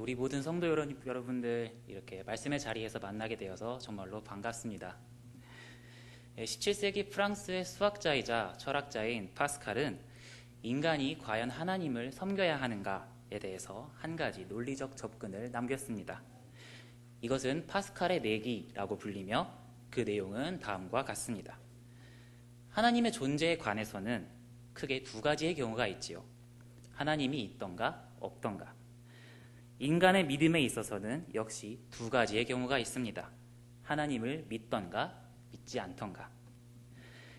우리 모든 성도 여러분들 이렇게 말씀의 자리에서 만나게 되어서 정말로 반갑습니다. 17세기 프랑스의 수학자이자 철학자인 파스칼은 인간이 과연 하나님을 섬겨야 하는가에 대해서 한 가지 논리적 접근을 남겼습니다. 이것은 파스칼의 내기라고 불리며 그 내용은 다음과 같습니다. 하나님의 존재에 관해서는 크게 두 가지의 경우가 있지요. 하나님이 있던가 없던가. 인간의 믿음에 있어서는 역시 두 가지의 경우가 있습니다. 하나님을 믿던가 믿지 않던가.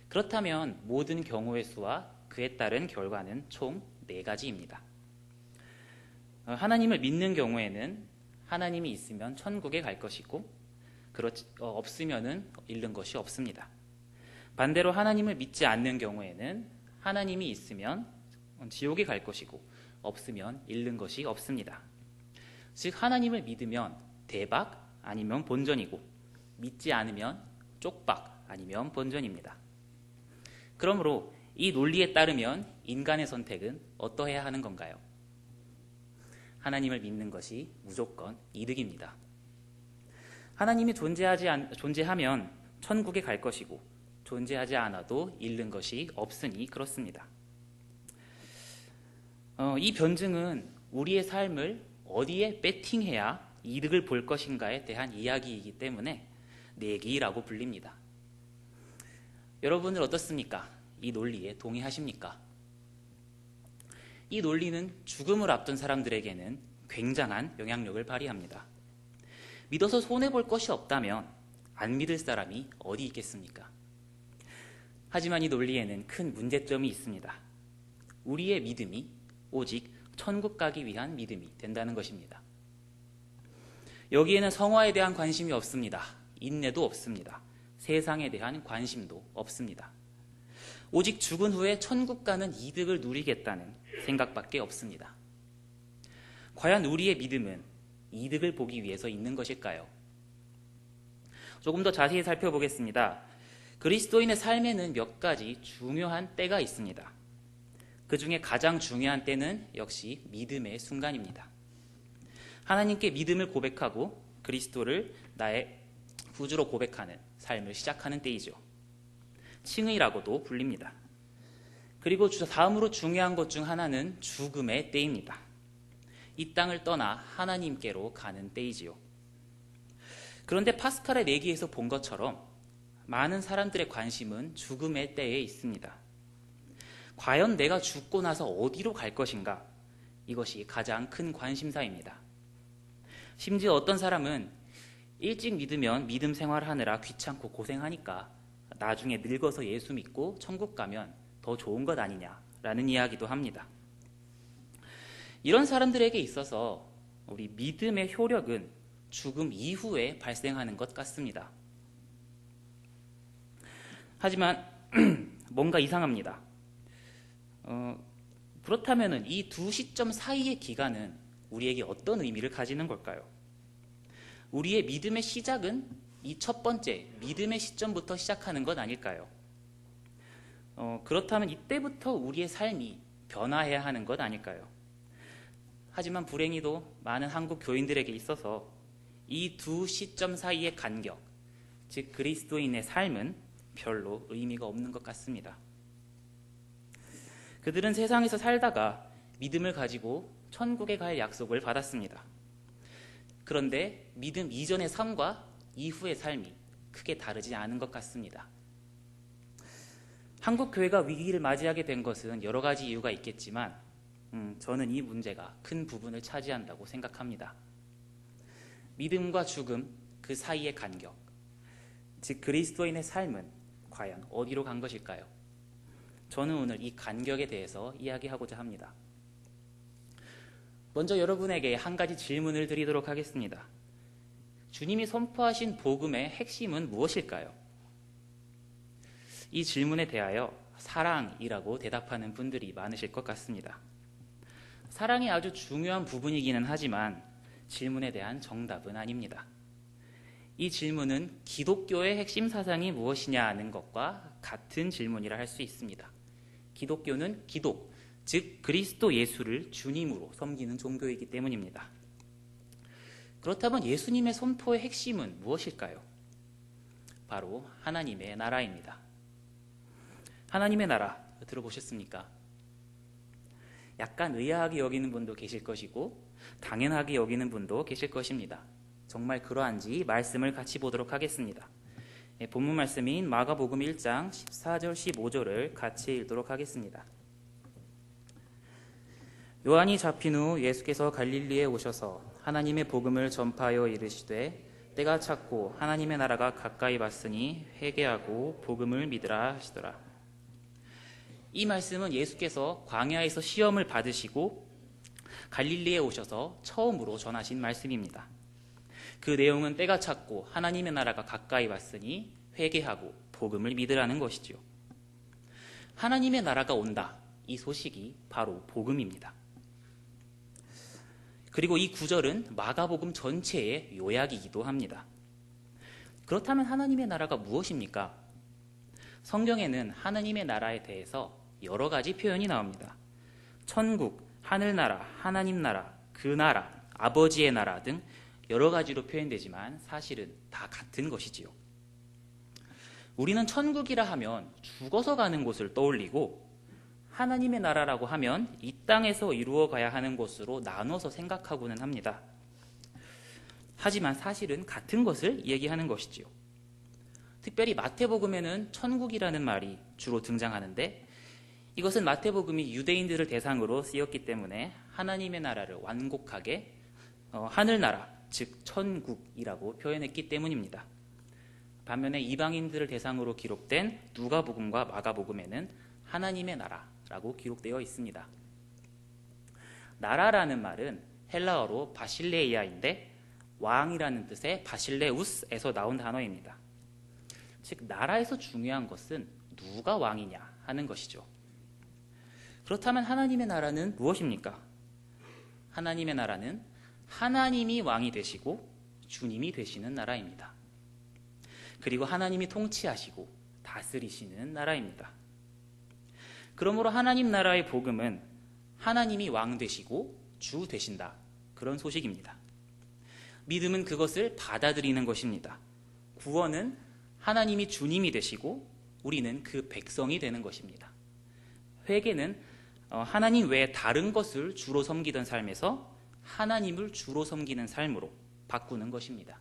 그렇다면 모든 경우의 수와 그에 따른 결과는 총 4가지입니다. 하나님을 믿는 경우에는 하나님이 있으면 천국에 갈 것이고 없으면 잃는 것이 없습니다. 반대로 하나님을 믿지 않는 경우에는 하나님이 있으면 지옥에 갈 것이고 없으면 잃는 것이 없습니다. 즉 하나님을 믿으면 대박 아니면 본전이고 믿지 않으면 쪽박 아니면 본전입니다. 그러므로 이 논리에 따르면 인간의 선택은 어떠해야 하는 건가요? 하나님을 믿는 것이 무조건 이득입니다. 하나님이 존재하면 천국에 갈 것이고 존재하지 않아도 잃는 것이 없으니 그렇습니다. 이 변증은 우리의 삶을 어디에 배팅해야 이득을 볼 것인가에 대한 이야기이기 때문에 내기라고 불립니다. 여러분은 어떻습니까? 이 논리에 동의하십니까? 이 논리는 죽음을 앞둔 사람들에게는 굉장한 영향력을 발휘합니다. 믿어서 손해볼 것이 없다면 안 믿을 사람이 어디 있겠습니까? 하지만 이 논리에는 큰 문제점이 있습니다. 우리의 믿음이 오직 천국 가기 위한 믿음이 된다는 것입니다. 여기에는 성화에 대한 관심이 없습니다. 인내도 없습니다. 세상에 대한 관심도 없습니다. 오직 죽은 후에 천국 가는 이득을 누리겠다는 생각밖에 없습니다. 과연 우리의 믿음은 이득을 보기 위해서 있는 것일까요? 조금 더 자세히 살펴보겠습니다. 그리스도인의 삶에는 몇 가지 중요한 때가 있습니다. 그 중에 가장 중요한 때는 역시 믿음의 순간입니다. 하나님께 믿음을 고백하고 그리스도를 나의 구주로 고백하는 삶을 시작하는 때이죠. 칭의라고도 불립니다. 그리고 다음으로 중요한 것 중 하나는 죽음의 때입니다. 이 땅을 떠나 하나님께로 가는 때이지요. 그런데 파스칼의 내기에서 본 것처럼 많은 사람들의 관심은 죽음의 때에 있습니다. 과연 내가 죽고 나서 어디로 갈 것인가? 이것이 가장 큰 관심사입니다. 심지어 어떤 사람은 일찍 믿으면 믿음 생활하느라 귀찮고 고생하니까 나중에 늙어서 예수 믿고 천국 가면 더 좋은 것 아니냐라는 이야기도 합니다. 이런 사람들에게 있어서 우리 믿음의 효력은 죽음 이후에 발생하는 것 같습니다. 하지만 뭔가 이상합니다. 그렇다면 이 두 시점 사이의 기간은 우리에게 어떤 의미를 가지는 걸까요? 우리의 믿음의 시작은 이 첫 번째 믿음의 시점부터 시작하는 것 아닐까요? 그렇다면 이때부터 우리의 삶이 변화해야 하는 것 아닐까요? 하지만 불행히도 많은 한국 교인들에게 있어서 이 두 시점 사이의 간격, 즉 그리스도인의 삶은 별로 의미가 없는 것 같습니다. 그들은 세상에서 살다가 믿음을 가지고 천국에 갈 약속을 받았습니다. 그런데 믿음 이전의 삶과 이후의 삶이 크게 다르지 않은 것 같습니다. 한국 교회가 위기를 맞이하게 된 것은 여러 가지 이유가 있겠지만 저는 이 문제가 큰 부분을 차지한다고 생각합니다. 믿음과 죽음 그 사이의 간격, 즉 그리스도인의 삶은 과연 어디로 간 것일까요? 저는 오늘 이 간격에 대해서 이야기하고자 합니다. 먼저 여러분에게 한 가지 질문을 드리도록 하겠습니다. 주님이 선포하신 복음의 핵심은 무엇일까요? 이 질문에 대하여 사랑이라고 대답하는 분들이 많으실 것 같습니다. 사랑이 아주 중요한 부분이기는 하지만 질문에 대한 정답은 아닙니다. 이 질문은 기독교의 핵심 사상이 무엇이냐 하는 것과 같은 질문이라 할 수 있습니다. 기독교는 기독, 즉 그리스도 예수를 주님으로 섬기는 종교이기 때문입니다. 그렇다면 예수님의 선포의 핵심은 무엇일까요? 바로 하나님의 나라입니다. 하나님의 나라 들어보셨습니까? 약간 의아하게 여기는 분도 계실 것이고 당연하게 여기는 분도 계실 것입니다. 정말 그러한지 말씀을 같이 보도록 하겠습니다. 본문 말씀인 마가복음 1장 14절 15절을 같이 읽도록 하겠습니다. 요한이 잡힌 후 예수께서 갈릴리에 오셔서 하나님의 복음을 전파하여 이르시되 때가 찼고 하나님의 나라가 가까이 왔으니 회개하고 복음을 믿으라 하시더라. 이 말씀은 예수께서 광야에서 시험을 받으시고 갈릴리에 오셔서 처음으로 전하신 말씀입니다. 그 내용은 때가 찼고 하나님의 나라가 가까이 왔으니 회개하고 복음을 믿으라는 것이지요. 하나님의 나라가 온다. 이 소식이 바로 복음입니다. 그리고 이 구절은 마가복음 전체의 요약이기도 합니다. 그렇다면 하나님의 나라가 무엇입니까? 성경에는 하나님의 나라에 대해서 여러 가지 표현이 나옵니다. 천국, 하늘나라, 하나님 나라, 그 나라, 아버지의 나라 등 여러 가지로 표현되지만 사실은 다 같은 것이지요. 우리는 천국이라 하면 죽어서 가는 곳을 떠올리고 하나님의 나라라고 하면 이 땅에서 이루어가야 하는 것으로 나눠서 생각하고는 합니다. 하지만 사실은 같은 것을 얘기하는 것이지요. 특별히 마태복음에는 천국이라는 말이 주로 등장하는데 이것은 마태복음이 유대인들을 대상으로 쓰였기 때문에 하나님의 나라를 완곡하게 하늘나라, 즉 천국이라고 표현했기 때문입니다. 반면에 이방인들을 대상으로 기록된 누가복음과 마가복음에는 하나님의 나라라고 기록되어 있습니다. 나라라는 말은 헬라어로 바실레이아인데 왕이라는 뜻의 바실레우스에서 나온 단어입니다. 즉 나라에서 중요한 것은 누가 왕이냐 하는 것이죠. 그렇다면 하나님의 나라는 무엇입니까? 하나님의 나라는 하나님이 왕이 되시고 주님이 되시는 나라입니다. 그리고 하나님이 통치하시고 다스리시는 나라입니다. 그러므로 하나님 나라의 복음은 하나님이 왕 되시고 주 되신다. 그런 소식입니다. 믿음은 그것을 받아들이는 것입니다. 구원은 하나님이 주님이 되시고 우리는 그 백성이 되는 것입니다. 회개는 하나님 외에 다른 것을 주로 섬기던 삶에서 하나님을 주로 섬기는 삶으로 바꾸는 것입니다.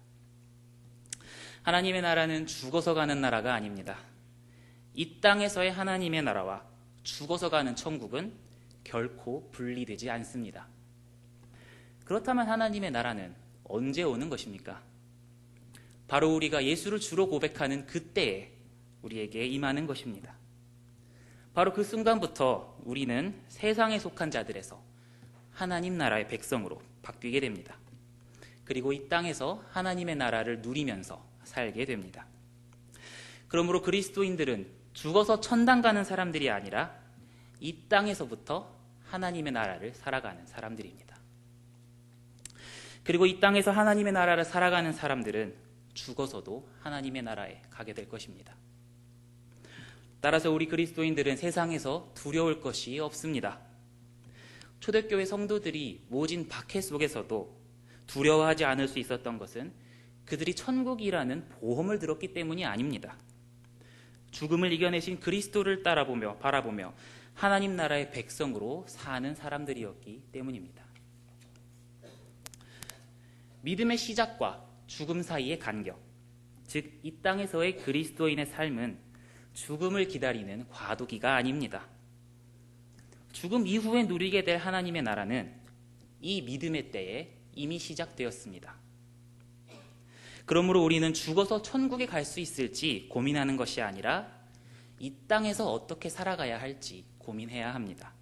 하나님의 나라는 죽어서 가는 나라가 아닙니다. 이 땅에서의 하나님의 나라와 죽어서 가는 천국은 결코 분리되지 않습니다. 그렇다면 하나님의 나라는 언제 오는 것입니까? 바로 우리가 예수를 주로 고백하는 그때에 우리에게 임하는 것입니다. 바로 그 순간부터 우리는 세상에 속한 자들에서 하나님 나라의 백성으로 바뀌게 됩니다. 그리고 이 땅에서 하나님의 나라를 누리면서 살게 됩니다. 그러므로 그리스도인들은 죽어서 천당 가는 사람들이 아니라 이 땅에서부터 하나님의 나라를 살아가는 사람들입니다. 그리고 이 땅에서 하나님의 나라를 살아가는 사람들은 죽어서도 하나님의 나라에 가게 될 것입니다. 따라서 우리 그리스도인들은 세상에서 두려울 것이 없습니다. 초대교회 성도들이 모진 박해 속에서도 두려워하지 않을 수 있었던 것은 그들이 천국이라는 보험을 들었기 때문이 아닙니다. 죽음을 이겨내신 그리스도를 바라보며 하나님 나라의 백성으로 사는 사람들이었기 때문입니다. 믿음의 시작과 죽음 사이의 간격, 즉 이 땅에서의 그리스도인의 삶은 죽음을 기다리는 과도기가 아닙니다. 죽음 이후에 누리게 될 하나님의 나라는 이 믿음의 때에 이미 시작되었습니다. 그러므로 우리는 죽어서 천국에 갈 수 있을지 고민하는 것이 아니라 이 땅에서 어떻게 살아가야 할지 고민해야 합니다.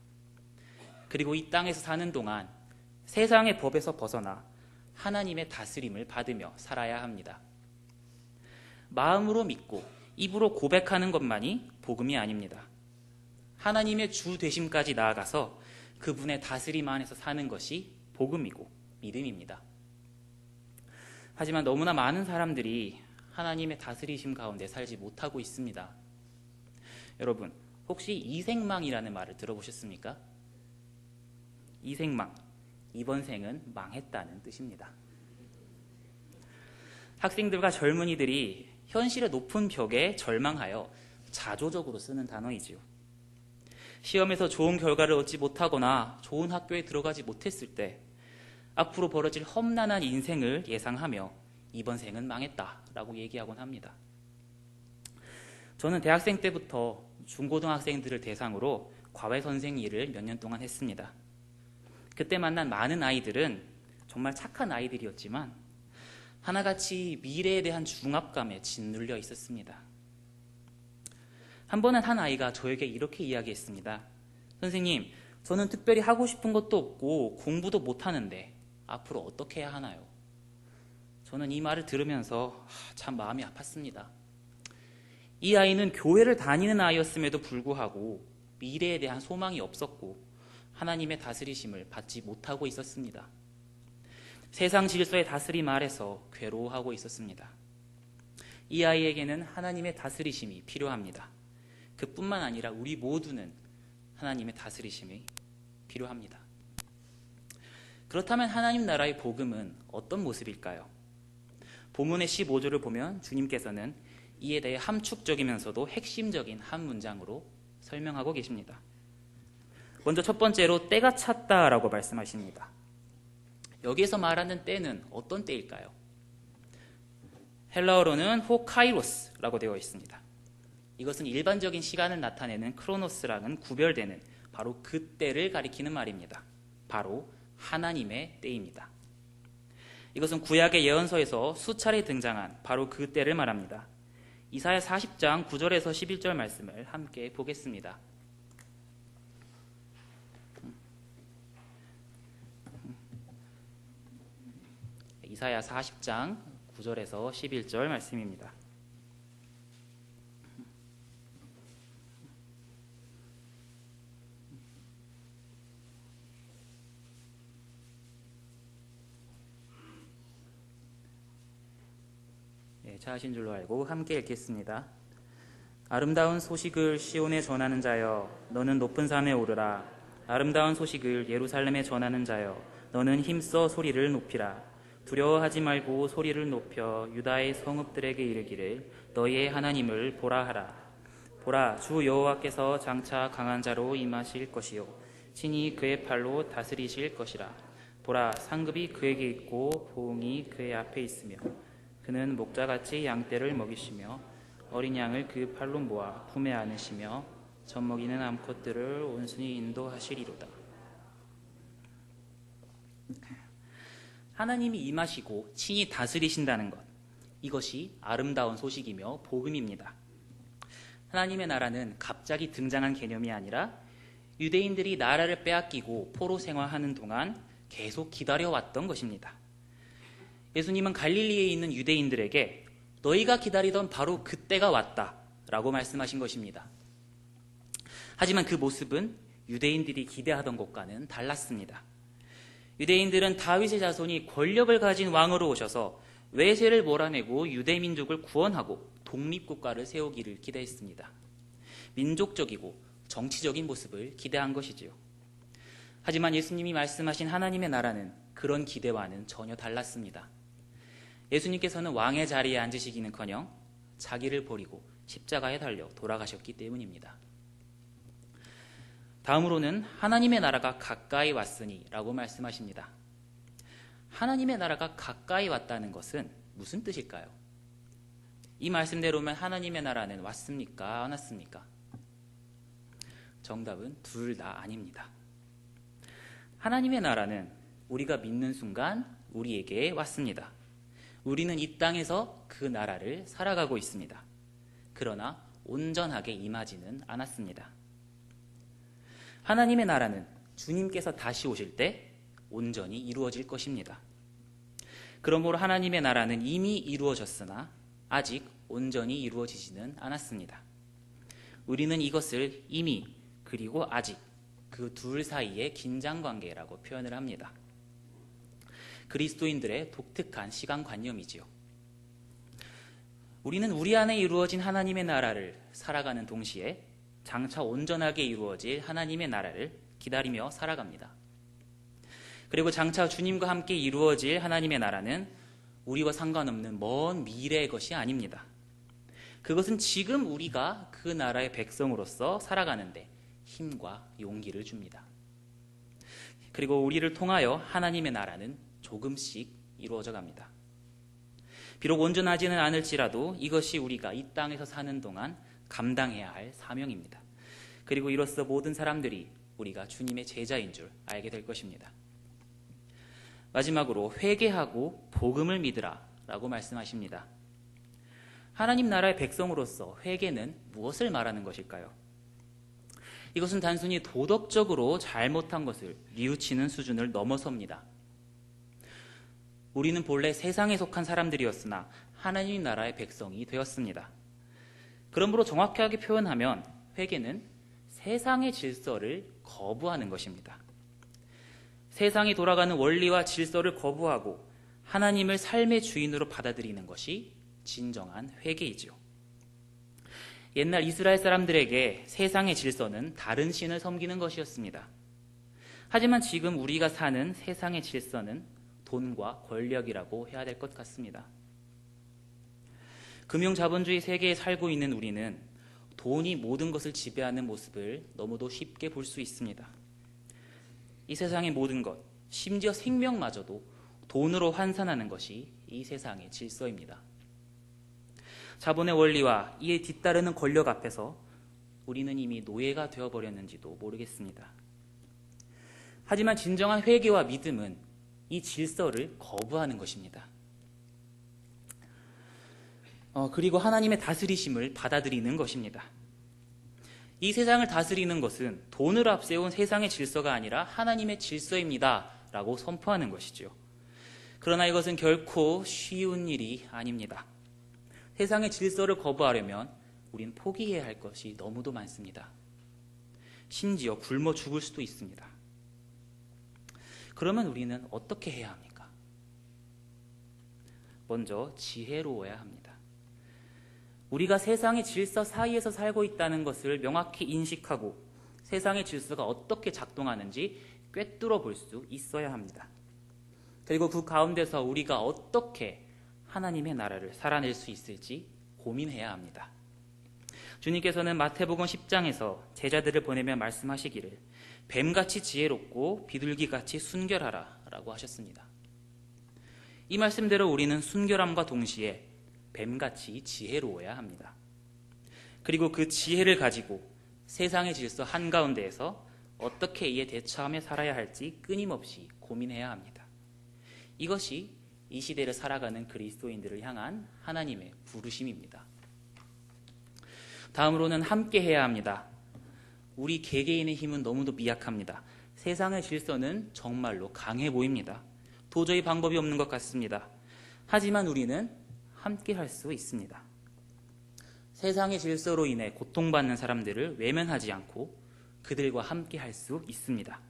그리고 이 땅에서 사는 동안 세상의 법에서 벗어나 하나님의 다스림을 받으며 살아야 합니다. 마음으로 믿고 입으로 고백하는 것만이 복음이 아닙니다. 하나님의 주 되심까지 나아가서 그분의 다스림 안에서 사는 것이 복음이고 믿음입니다. 하지만 너무나 많은 사람들이 하나님의 다스리심 가운데 살지 못하고 있습니다. 여러분, 혹시 이생망이라는 말을 들어보셨습니까? 이생망, 이번 생은 망했다는 뜻입니다. 학생들과 젊은이들이 현실의 높은 벽에 절망하여 자조적으로 쓰는 단어이지요. 시험에서 좋은 결과를 얻지 못하거나 좋은 학교에 들어가지 못했을 때 앞으로 벌어질 험난한 인생을 예상하며 이번 생은 망했다라고 얘기하곤 합니다. 저는 대학생 때부터 중고등학생들을 대상으로 과외선생 일을 몇 년 동안 했습니다. 그때 만난 많은 아이들은 정말 착한 아이들이었지만 하나같이 미래에 대한 중압감에 짓눌려 있었습니다. 한 번은 한 아이가 저에게 이렇게 이야기했습니다. 선생님, 저는 특별히 하고 싶은 것도 없고 공부도 못하는데 앞으로 어떻게 해야 하나요? 저는 이 말을 들으면서 참 마음이 아팠습니다. 이 아이는 교회를 다니는 아이였음에도 불구하고 미래에 대한 소망이 없었고 하나님의 다스리심을 받지 못하고 있었습니다. 세상 질서의 다스림 아래서 괴로워하고 있었습니다. 이 아이에게는 하나님의 다스리심이 필요합니다. 그뿐만 아니라 우리 모두는 하나님의 다스리심이 필요합니다. 그렇다면 하나님 나라의 복음은 어떤 모습일까요? 본문의 15절을 보면 주님께서는 이에 대해 함축적이면서도 핵심적인 한 문장으로 설명하고 계십니다. 먼저 첫 번째로 때가 찼다라고 말씀하십니다. 여기에서 말하는 때는 어떤 때일까요? 헬라어로는 호카이로스라고 되어 있습니다. 이것은 일반적인 시간을 나타내는 크로노스랑은 구별되는 바로 그 때를 가리키는 말입니다. 바로 하나님의 때입니다. 이것은 구약의 예언서에서 수차례 등장한 바로 그 때를 말합니다. 이사야 40장 9절에서 11절 말씀을 함께 보겠습니다. 이사야 40장 9절에서 11절 말씀입니다. 찾으신 줄로 알고 함께 읽겠습니다. 아름다운 소식을 시온에 전하는 자여, 너는 높은 산에 오르라. 아름다운 소식을 예루살렘에 전하는 자여, 너는 힘써 소리를 높이라. 두려워하지 말고 소리를 높여 유다의 성읍들에게 이르기를 너희의 하나님을 보라 하라. 보라, 주 여호와께서 장차 강한 자로 임하실 것이요 친히 그의 팔로 다스리실 것이라. 보라, 상급이 그에게 있고 보응이 그의 앞에 있으며 그는 목자같이 양떼를 먹이시며 어린 양을 그 팔로 모아 품에 안으시며 젖먹이는 암컷들을 온순히 인도하시리로다. 하나님이 임하시고 친히 다스리신다는 것, 이것이 아름다운 소식이며 복음입니다. 하나님의 나라는 갑자기 등장한 개념이 아니라 유대인들이 나라를 빼앗기고 포로 생활하는 동안 계속 기다려왔던 것입니다. 예수님은 갈릴리에 있는 유대인들에게 너희가 기다리던 바로 그때가 왔다 라고 말씀하신 것입니다. 하지만 그 모습은 유대인들이 기대하던 것과는 달랐습니다. 유대인들은 다윗의 자손이 권력을 가진 왕으로 오셔서 외세를 몰아내고 유대민족을 구원하고 독립국가를 세우기를 기대했습니다. 민족적이고 정치적인 모습을 기대한 것이지요. 하지만 예수님이 말씀하신 하나님의 나라는 그런 기대와는 전혀 달랐습니다. 예수님께서는 왕의 자리에 앉으시기는커녕 자기를 버리고 십자가에 달려 돌아가셨기 때문입니다. 다음으로는 하나님의 나라가 가까이 왔으니 라고 말씀하십니다. 하나님의 나라가 가까이 왔다는 것은 무슨 뜻일까요? 이 말씀대로면 하나님의 나라는 왔습니까? 안 왔습니까? 정답은 둘 다 아닙니다. 하나님의 나라는 우리가 믿는 순간 우리에게 왔습니다. 우리는 이 땅에서 그 나라를 살아가고 있습니다. 그러나 온전하게 임하지는 않았습니다. 하나님의 나라는 주님께서 다시 오실 때 온전히 이루어질 것입니다. 그러므로 하나님의 나라는 이미 이루어졌으나 아직 온전히 이루어지지는 않았습니다. 우리는 이것을 이미 그리고 아직 그 둘 사이의 긴장관계라고 표현을 합니다. 그리스도인들의 독특한 시간관념이지요. 우리는 우리 안에 이루어진 하나님의 나라를 살아가는 동시에 장차 온전하게 이루어질 하나님의 나라를 기다리며 살아갑니다. 그리고 장차 주님과 함께 이루어질 하나님의 나라는 우리와 상관없는 먼 미래의 것이 아닙니다. 그것은 지금 우리가 그 나라의 백성으로서 살아가는데 힘과 용기를 줍니다. 그리고 우리를 통하여 하나님의 나라는 조금씩 이루어져 갑니다. 비록 온전하지는 않을지라도 이것이 우리가 이 땅에서 사는 동안 감당해야 할 사명입니다. 그리고 이로써 모든 사람들이 우리가 주님의 제자인 줄 알게 될 것입니다. 마지막으로 회개하고 복음을 믿으라 라고 말씀하십니다. 하나님 나라의 백성으로서 회개는 무엇을 말하는 것일까요? 이것은 단순히 도덕적으로 잘못한 것을 뉘우치는 수준을 넘어섭니다. 우리는 본래 세상에 속한 사람들이었으나 하나님 나라의 백성이 되었습니다. 그러므로 정확하게 표현하면 회개는 세상의 질서를 거부하는 것입니다. 세상이 돌아가는 원리와 질서를 거부하고 하나님을 삶의 주인으로 받아들이는 것이 진정한 회개이지요. 옛날 이스라엘 사람들에게 세상의 질서는 다른 신을 섬기는 것이었습니다. 하지만 지금 우리가 사는 세상의 질서는 돈과 권력이라고 해야 될 것 같습니다. 금융자본주의 세계에 살고 있는 우리는 돈이 모든 것을 지배하는 모습을 너무도 쉽게 볼 수 있습니다. 이 세상의 모든 것, 심지어 생명마저도 돈으로 환산하는 것이 이 세상의 질서입니다. 자본의 원리와 이에 뒤따르는 권력 앞에서 우리는 이미 노예가 되어버렸는지도 모르겠습니다. 하지만 진정한 회개와 믿음은 이 질서를 거부하는 것입니다. 그리고 하나님의 다스리심을 받아들이는 것입니다. 이 세상을 다스리는 것은 돈을 앞세운 세상의 질서가 아니라 하나님의 질서입니다 라고 선포하는 것이죠. 그러나 이것은 결코 쉬운 일이 아닙니다. 세상의 질서를 거부하려면 우린 포기해야 할 것이 너무도 많습니다. 심지어 굶어 죽을 수도 있습니다. 그러면 우리는 어떻게 해야 합니까? 먼저 지혜로워야 합니다. 우리가 세상의 질서 사이에서 살고 있다는 것을 명확히 인식하고 세상의 질서가 어떻게 작동하는지 꿰뚫어 볼 수 있어야 합니다. 그리고 그 가운데서 우리가 어떻게 하나님의 나라를 살아낼 수 있을지 고민해야 합니다. 주님께서는 마태복음 10장에서 제자들을 보내며 말씀하시기를 뱀같이 지혜롭고 비둘기같이 순결하라 라고 하셨습니다. 이 말씀대로 우리는 순결함과 동시에 뱀같이 지혜로워야 합니다. 그리고 그 지혜를 가지고 세상의 질서 한가운데에서 어떻게 이에 대처하며 살아야 할지 끊임없이 고민해야 합니다. 이것이 이 시대를 살아가는 그리스도인들을 향한 하나님의 부르심입니다. 다음으로는 함께 해야 합니다. 우리 개개인의 힘은 너무도 미약합니다. 세상의 질서는 정말로 강해 보입니다. 도저히 방법이 없는 것 같습니다. 하지만 우리는 함께 할 수 있습니다. 세상의 질서로 인해 고통받는 사람들을 외면하지 않고 그들과 함께 할 수 있습니다.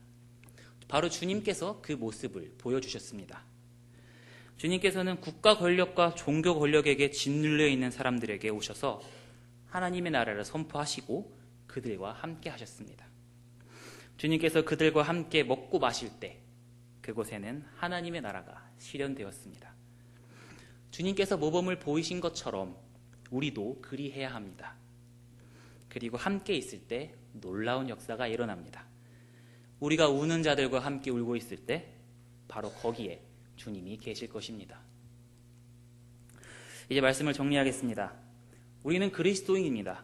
바로 주님께서 그 모습을 보여주셨습니다. 주님께서는 국가 권력과 종교 권력에게 짓눌려 있는 사람들에게 오셔서 하나님의 나라를 선포하시고 그들과 함께 하셨습니다. 주님께서 그들과 함께 먹고 마실 때 그곳에는 하나님의 나라가 실현되었습니다. 주님께서 모범을 보이신 것처럼 우리도 그리해야 합니다. 그리고 함께 있을 때 놀라운 역사가 일어납니다. 우리가 우는 자들과 함께 울고 있을 때 바로 거기에 주님이 계실 것입니다. 이제 말씀을 정리하겠습니다. 우리는 그리스도인입니다.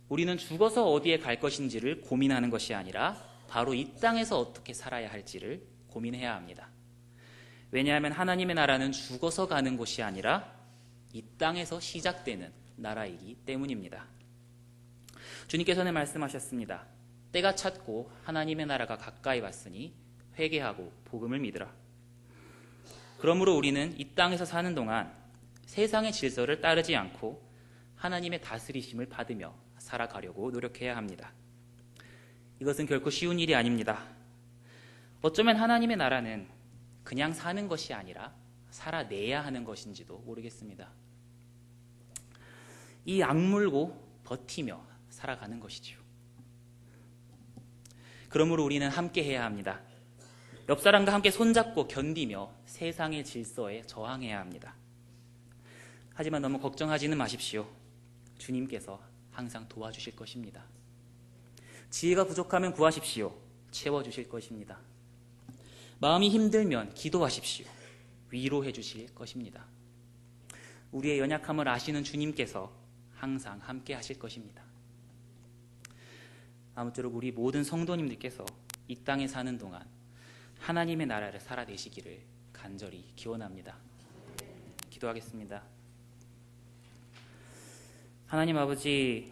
우리는 죽어서 어디에 갈 것인지를 고민하는 것이 아니라 바로 이 땅에서 어떻게 살아야 할지를 고민해야 합니다. 왜냐하면 하나님의 나라는 죽어서 가는 곳이 아니라 이 땅에서 시작되는 나라이기 때문입니다. 주님께서는 말씀하셨습니다. 때가 찼고 하나님의 나라가 가까이 왔으니 회개하고 복음을 믿으라. 그러므로 우리는 이 땅에서 사는 동안 세상의 질서를 따르지 않고 하나님의 다스리심을 받으며 살아가려고 노력해야 합니다. 이것은 결코 쉬운 일이 아닙니다. 어쩌면 하나님의 나라는 그냥 사는 것이 아니라 살아내야 하는 것인지도 모르겠습니다. 이 악물고 버티며 살아가는 것이지요. 그러므로 우리는 함께 해야 합니다. 옆 사람과 함께 손잡고 견디며 세상의 질서에 저항해야 합니다. 하지만 너무 걱정하지는 마십시오. 주님께서 항상 도와주실 것입니다. 지혜가 부족하면 구하십시오. 채워주실 것입니다. 마음이 힘들면 기도하십시오. 위로해 주실 것입니다. 우리의 연약함을 아시는 주님께서 항상 함께 하실 것입니다. 아무쪼록 우리 모든 성도님들께서 이 땅에 사는 동안 하나님의 나라를 살아내시기를 간절히 기원합니다. 기도하겠습니다. 하나님 아버지,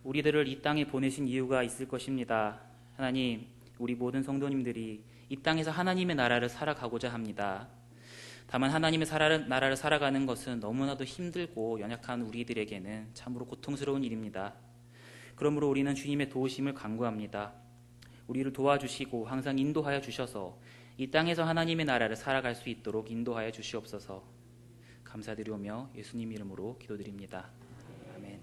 우리들을 이 땅에 보내신 이유가 있을 것입니다. 하나님, 우리 모든 성도님들이 이 땅에서 하나님의 나라를 살아가고자 합니다. 다만 하나님의 나라를 살아가는 것은 너무나도 힘들고 연약한 우리들에게는 참으로 고통스러운 일입니다. 그러므로 우리는 주님의 도우심을 간구합니다. 우리를 도와주시고 항상 인도하여 주셔서 이 땅에서 하나님의 나라를 살아갈 수 있도록 인도하여 주시옵소서. 감사드리오며 예수님 이름으로 기도드립니다. 아멘.